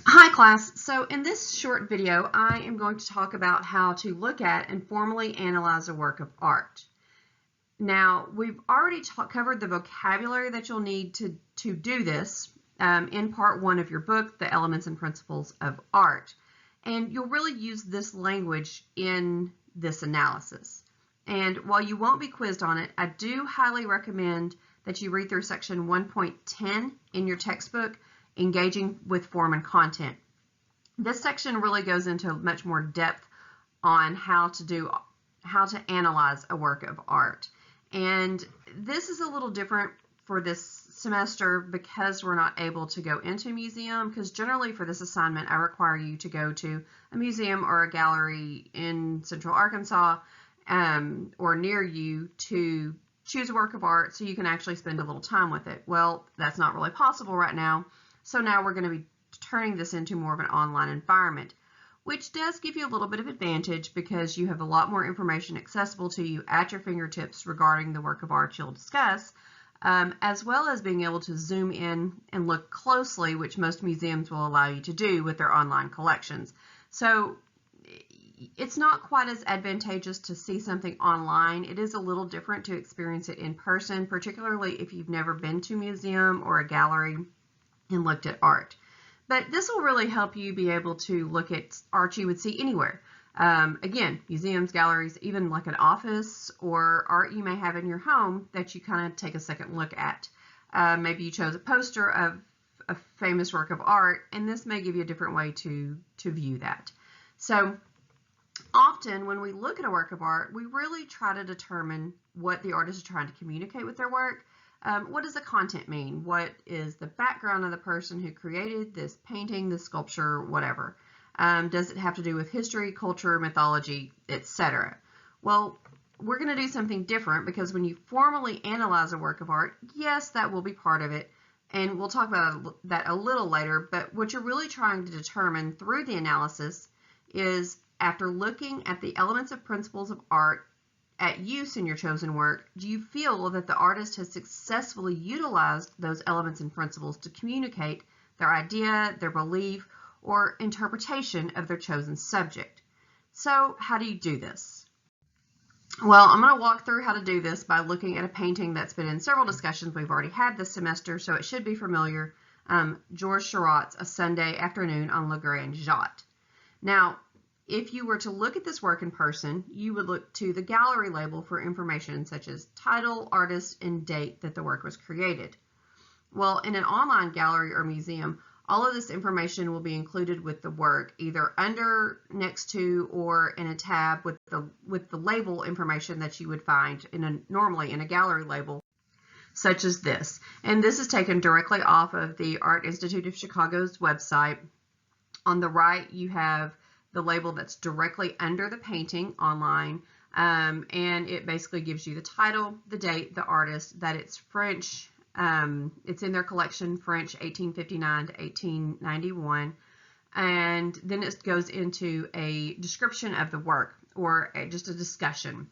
Hi class, so in this short video I am going to talk about how to look at and formally analyze a work of art. Now we've already covered the vocabulary that you'll need to do this in part 1 of your book, The Elements and Principles of Art, and you'll really use this language in this analysis. And while you won't be quizzed on it, I do highly recommend that you read through section 1.10 in your textbook, Engaging with Form and Content. This section really goes into much more depth on how to analyze a work of art. And this is a little different for this semester because we're not able to go into a museum, because generally for this assignment I require you to go to a museum or a gallery in Central Arkansas or near you to choose a work of art so you can actually spend a little time with it. Well, that's not really possible right now. So now we're going to be turning this into more of an online environment, which does give you a little bit of advantage because you have a lot more information accessible to you at your fingertips regarding the work of art you'll discuss, as well as being able to zoom in and look closely, which most museums will allow you to do with their online collections. So it's not quite as advantageous to see something online. It is a little different to experience it in person, particularly if you've never been to a museum or a gallery and looked at art. But this will really help you be able to look at art you would see anywhere. Again, museums, galleries, even like an office or art you may have in your home that you kind of take a second look at. Maybe you chose a poster of a famous work of art, and this may give you a different way to view that. So often when we look at a work of art, we really try to determine what the artist is trying to communicate with their work. What does the content mean? What is the background of the person who created this painting, this sculpture, whatever? Does it have to do with history, culture, mythology, etc.? Well, we're going to do something different because when you formally analyze a work of art, yes, that will be part of it, and we'll talk about that a little later, but what you're really trying to determine through the analysis is, after looking at the elements of principles of art at use in your chosen work, do you feel that the artist has successfully utilized those elements and principles to communicate their idea, their belief, or interpretation of their chosen subject? So how do you do this? Well, I'm going to walk through how to do this by looking at a painting that's been in several discussions we've already had this semester, so it should be familiar. Georges Seurat's A Sunday Afternoon on Le Grand Jatte. Now, if you were to look at this work in person, you would look to the gallery label for information such as title, artist, and date that the work was created. Well, in an online gallery or museum, all of this information will be included with the work, either under, next to, or in a tab with the label information that you would find normally in a gallery label, such as this. And this is taken directly off of the Art Institute of Chicago's website. On the right, you have the label that's directly under the painting online, and it basically gives you the title, the date, the artist, that it's French, it's in their collection, French 1859 to 1891, and then it goes into a description of the work, or just a discussion.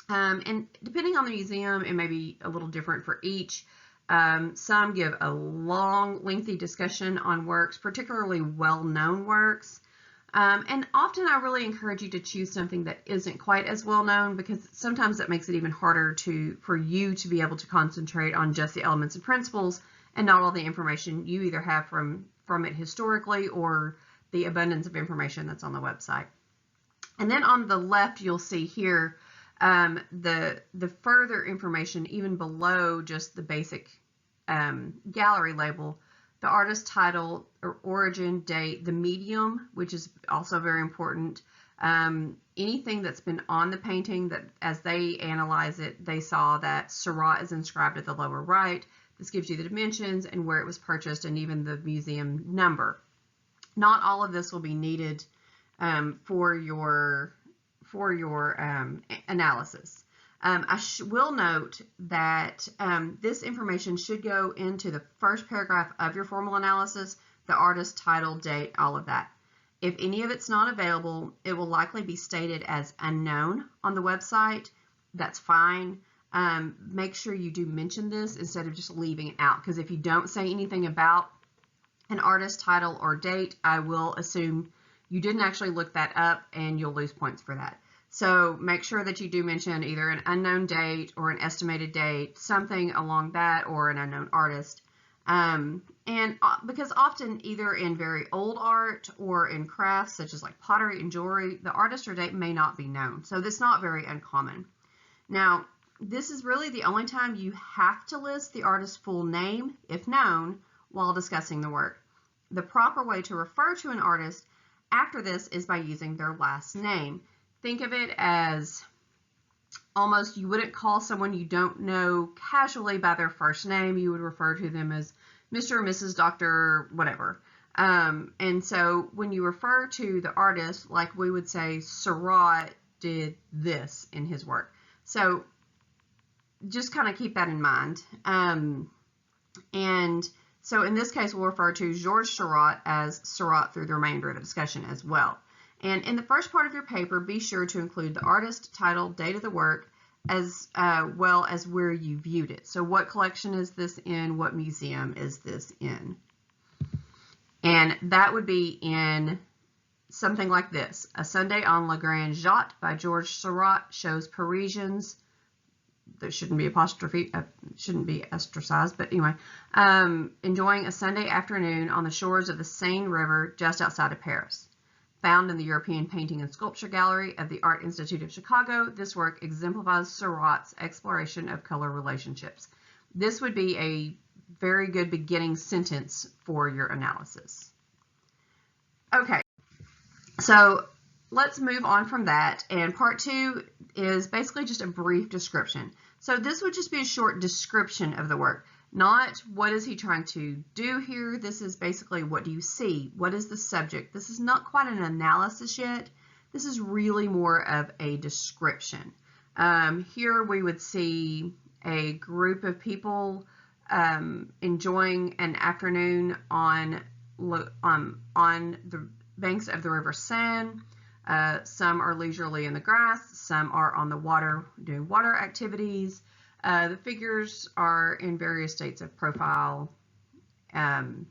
And depending on the museum, it may be a little different for each. Some give a long, lengthy discussion on works, particularly well-known works. And often I really encourage you to choose something that isn't quite as well known, because sometimes that makes it even harder for you to be able to concentrate on just the elements and principles and not all the information you either have from it historically or the abundance of information that's on the website. And then on the left, you'll see here the further information even below just the basic gallery label. The artist title, or origin, date, the medium, which is also very important. Anything that's been on the painting, that as they analyze it, they saw that Seurat is inscribed at the lower right. This gives you the dimensions and where it was purchased and even the museum number. Not all of this will be needed for your analysis. I will note that this information should go into the first paragraph of your formal analysis, the artist, title, date, all of that. If any of it's not available, it will likely be stated as unknown on the website. That's fine. Make sure you do mention this instead of just leaving it out, because if you don't say anything about an artist title or date, I will assume you didn't actually look that up and you'll lose points for that. So make sure that you do mention either an unknown date or an estimated date, something along that, or an unknown artist. Because often either in very old art or in crafts such as like pottery and jewelry, the artist or date may not be known. So that's not very uncommon. Now, this is really the only time you have to list the artist's full name, if known, while discussing the work. The proper way to refer to an artist after this is by using their last name. Think of it as almost you wouldn't call someone you don't know casually by their first name. You would refer to them as Mr. or Mrs. Dr. whatever. And so when you refer to the artist, like we would say, Seurat did this in his work. So just kind of keep that in mind. And so in this case, we'll refer to Georges Seurat as Seurat through the remainder of the discussion as well. And in the first part of your paper, be sure to include the artist, title, date of the work, as well as where you viewed it. So what collection is this in? What museum is this in? And that would be in something like this. A Sunday on La Grande Jatte by Georges Seurat shows Parisians, there shouldn't be apostrophe, shouldn't be ostracized, but anyway, enjoying a Sunday afternoon on the shores of the Seine River just outside of Paris. Found in the European Painting and Sculpture Gallery of the Art Institute of Chicago, this work exemplifies Seurat's exploration of color relationships. This would be a very good beginning sentence for your analysis. Okay, so let's move on from that, and part 2 is basically just a brief description. So this would just be a short description of the work, not what is he trying to do here. This is basically what do you see? What is the subject? This is not quite an analysis yet. This is really more of a description. Here we would see a group of people enjoying an afternoon on the banks of the River Seine. Some are leisurely in the grass, some are on the water doing water activities. The figures are in various states of profile and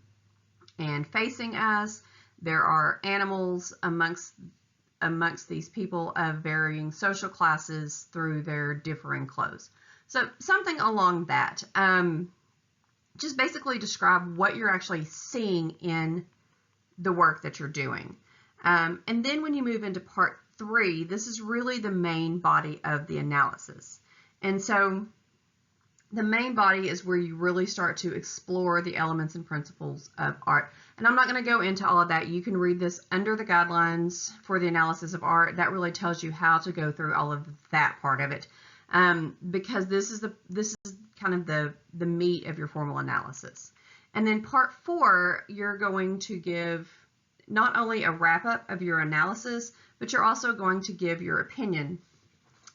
facing us. There are animals amongst these people of varying social classes through their differing clothes. So something along that. Just basically describe what you're actually seeing in the work that you're doing. And then when you move into part 3, this is really the main body of the analysis. And so the main body is where you really start to explore the elements and principles of art. And I'm not going to go into all of that. You can read this under the guidelines for the analysis of art. That really tells you how to go through all of that part of it. Because this is kind of the meat of your formal analysis. And then part 4, you're going to give not only a wrap-up of your analysis, but you're also going to give your opinion.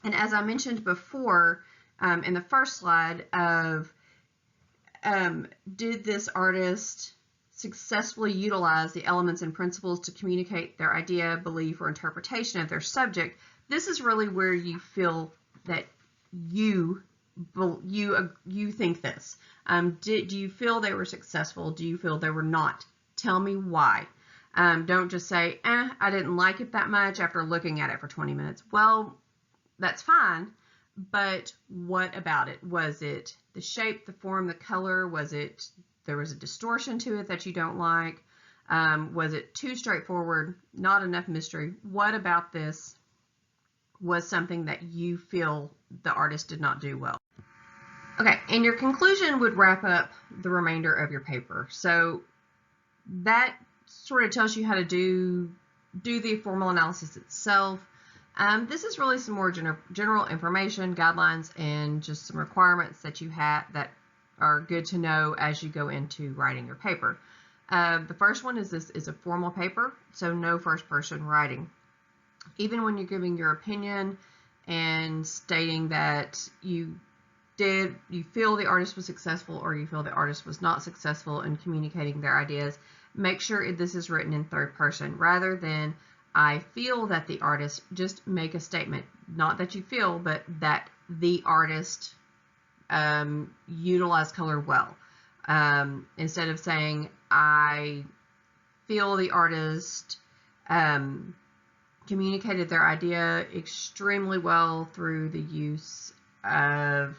And as I mentioned before in the first slide of did this artist successfully utilize the elements and principles to communicate their idea, belief, or interpretation of their subject, this is really where you feel that you think this. Do you feel they were successful? Do you feel they were not? Tell me why. Don't just say, I didn't like it that much after looking at it for 20 minutes. Well, that's fine, but what about it? Was it the shape, the form, the color? There was a distortion to it that you don't like? Was it too straightforward? Not enough mystery? What about this was something that you feel the artist did not do well? Okay, and your conclusion would wrap up the remainder of your paper. So that sort of tells you how to do the formal analysis itself. This is really some more general information, guidelines, and just some requirements that you have that are good to know as you go into writing your paper. The first one is this is a formal paper, so no first person writing. Even when you're giving your opinion and stating that you feel the artist was successful or you feel the artist was not successful in communicating their ideas, make sure this is written in third person rather than I feel that the artist. Just make a statement, not that you feel, but that the artist utilized color well. Instead of saying, I feel the artist communicated their idea extremely well through the use of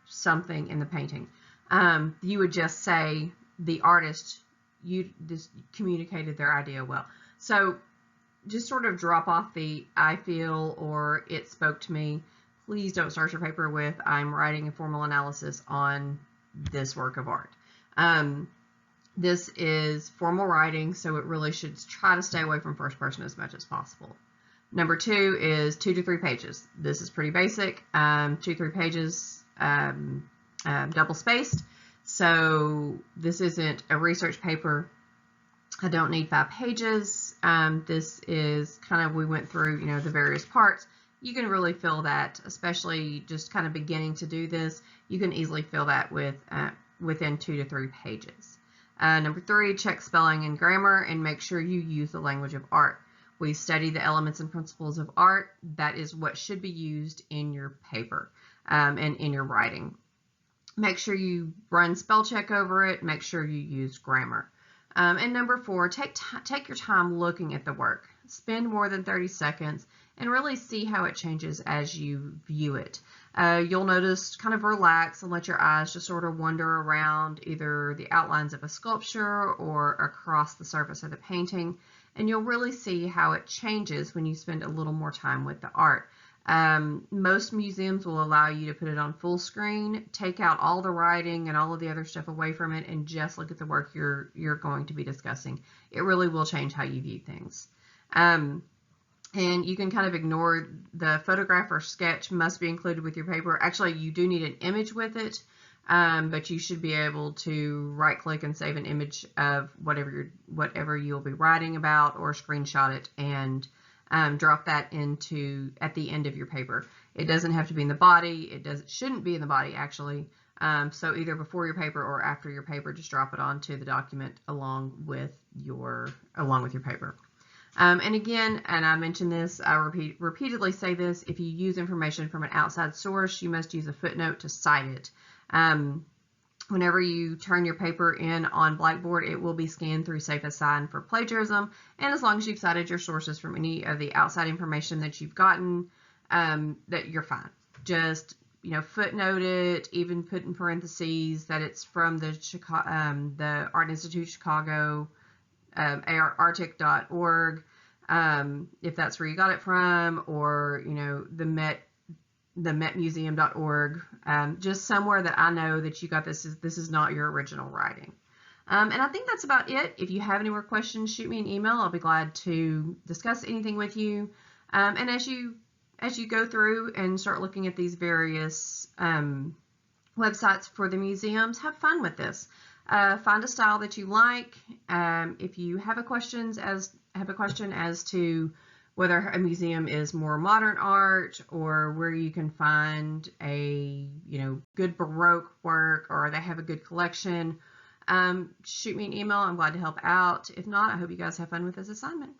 something in the painting. You would just say the artist just communicated their idea well. So just sort of drop off the I feel or it spoke to me. Please don't start your paper with I'm writing a formal analysis on this work of art. This is formal writing, so it really should try to stay away from first person as much as possible. Number 2 is 2 to 3 pages. This is pretty basic. 2 to 3 pages, double spaced. So this isn't a research paper. I don't need 5 pages. This is kind of, we went through, you know, the various parts. You can really fill that, especially just kind of beginning to do this. You can easily fill that with within 2 to 3 pages. Number 3, check spelling and grammar and make sure you use the language of art. We study the elements and principles of art. That is what should be used in your paper and in your writing. Make sure you run spell check over it. Make sure you use grammar. And number 4, take your time looking at the work. Spend more than 30 seconds and really see how it changes as you view it. You'll notice kind of relax and let your eyes just sort of wander around either the outlines of a sculpture or across the surface of the painting, and you'll really see how it changes when you spend a little more time with the art. Most museums will allow you to put it on full screen, take out all the writing and all of the other stuff away from it, and just look at the work you're going to be discussing. It really will change how you view things. And you can kind of ignore the photograph or sketch must be included with your paper. Actually, you do need an image with it, but you should be able to right click and save an image of whatever you'll be writing about, or screenshot it and drop that into at the end of your paper. It doesn't have to be in the body. It shouldn't be in the body, actually. So either before your paper or after your paper, just drop it onto the document along with your paper. And again, and I mentioned this, I repeatedly say this, if you use information from an outside source, you must use a footnote to cite it. Whenever you turn your paper in on Blackboard, it will be scanned through SafeAssign for plagiarism, and as long as you've cited your sources from any of the outside information that you've gotten, that you're fine. Just, you know, footnote it, even put in parentheses that it's from the Art Institute Chicago, artic.org, if that's where you got it from, or, you know, the metmuseum.org, just somewhere that I know that you got this is not your original writing. And I think that's about it. If you have any more questions, shoot me an email. I'll be glad to discuss anything with you. And as you go through and start looking at these various websites for the museums, have fun with this. Find a style that you like. If you have a question as to whether a museum is more modern art, or where you can find a good Baroque work, or they have a good collection, shoot me an email. I'm glad to help out. If not, I hope you guys have fun with this assignment.